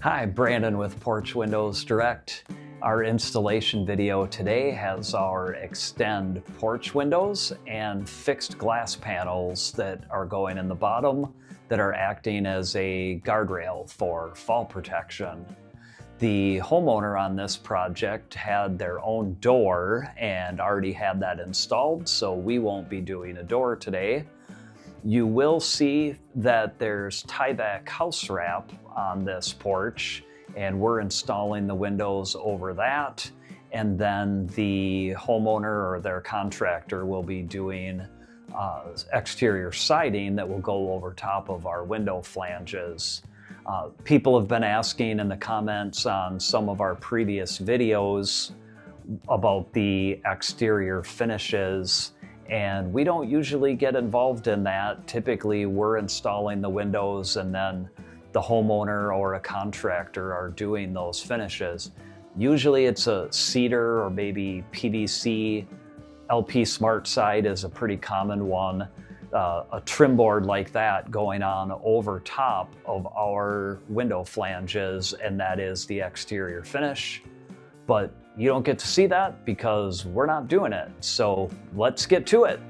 Hi, Brandon with Porch Windows Direct. Our installation video today has our extend porch windows and fixed glass panels that are going in the bottom that are acting as a guardrail for fall protection. The homeowner on this project had their own door and already had that installed, so we won't be doing a door today. You will see that there's tie-back house wrap on this porch, and we're installing the windows over that. And then the homeowner or their contractor will be doing exterior siding that will go over top of our window flanges. People have been asking in the comments on some of our previous videos about the exterior finishes, and we don't usually get involved in that. Typically, we're installing the windows and then the homeowner or a contractor are doing those finishes. Usually it's a cedar or maybe PVC. LP Smart Side is a pretty common one. A trim board like that going on over top of our window flanges, and that is the exterior finish. But you don't get to see that because we're not doing it. So let's get to it.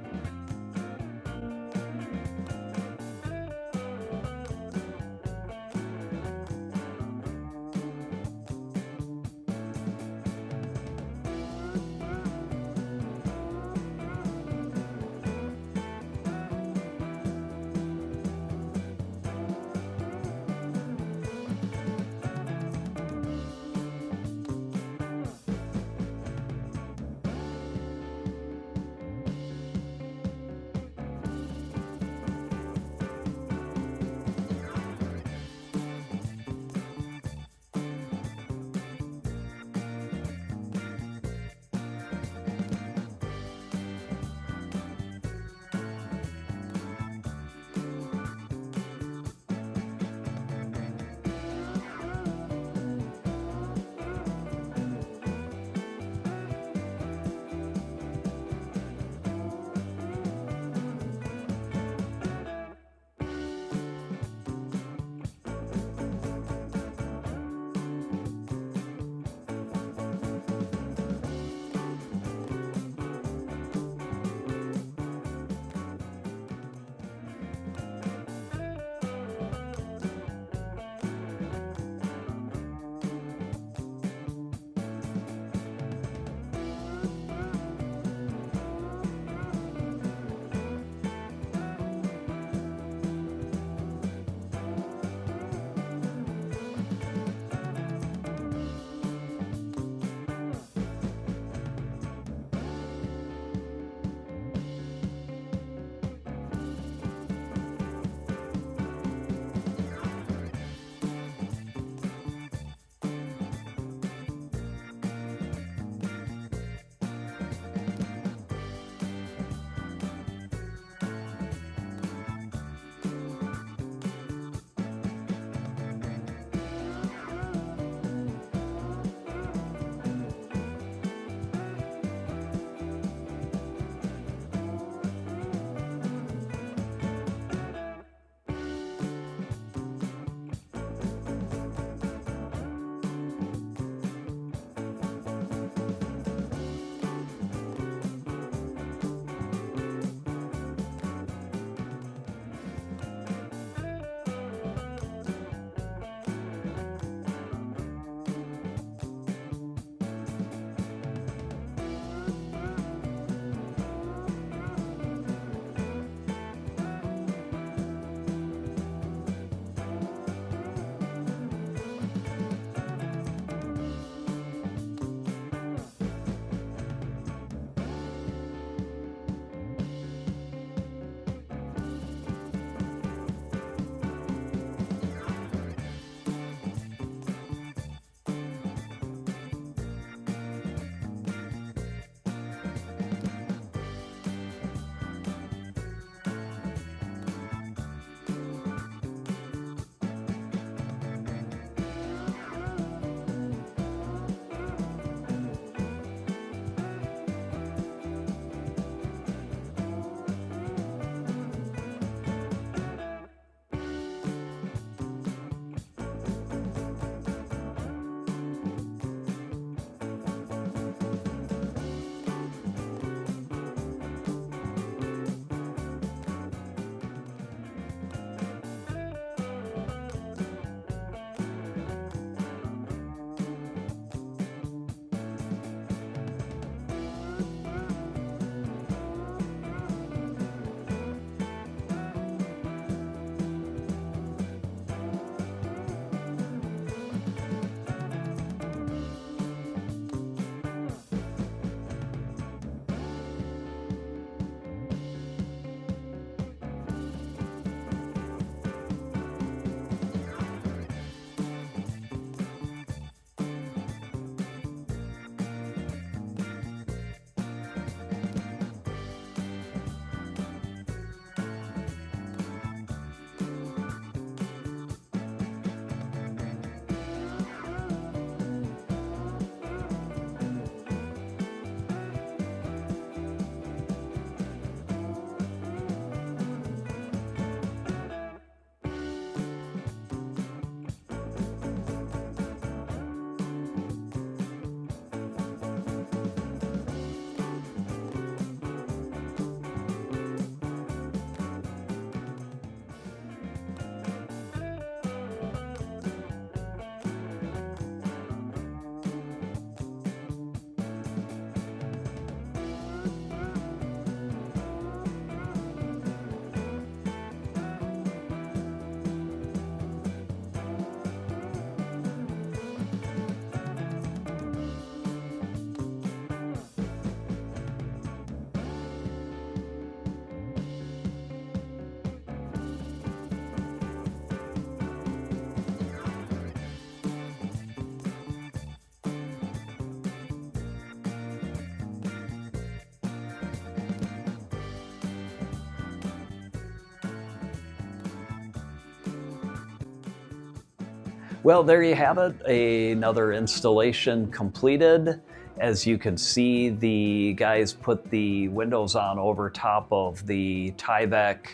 Well, there you have it, another installation completed. As you can see, the guys put the windows on over top of the Tyvek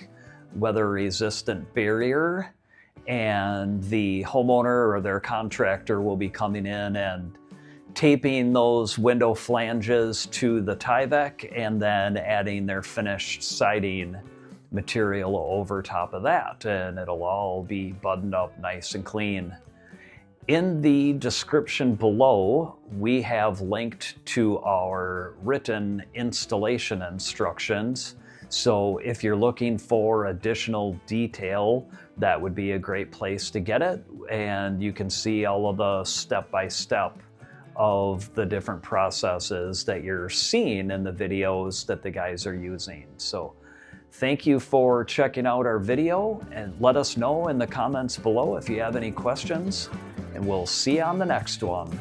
weather-resistant barrier, and the homeowner or their contractor will be coming in and taping those window flanges to the Tyvek and then adding their finished siding material over top of that, and it'll all be buttoned up nice and clean. In the description below, we have linked to our written installation instructions. So if you're looking for additional detail, that would be a great place to get it. And you can see all of the step-by-step of the different processes that you're seeing in the videos that the guys are using. So thank you for checking out our video, and let us know in the comments below if you have any questions, and we'll see you on the next one.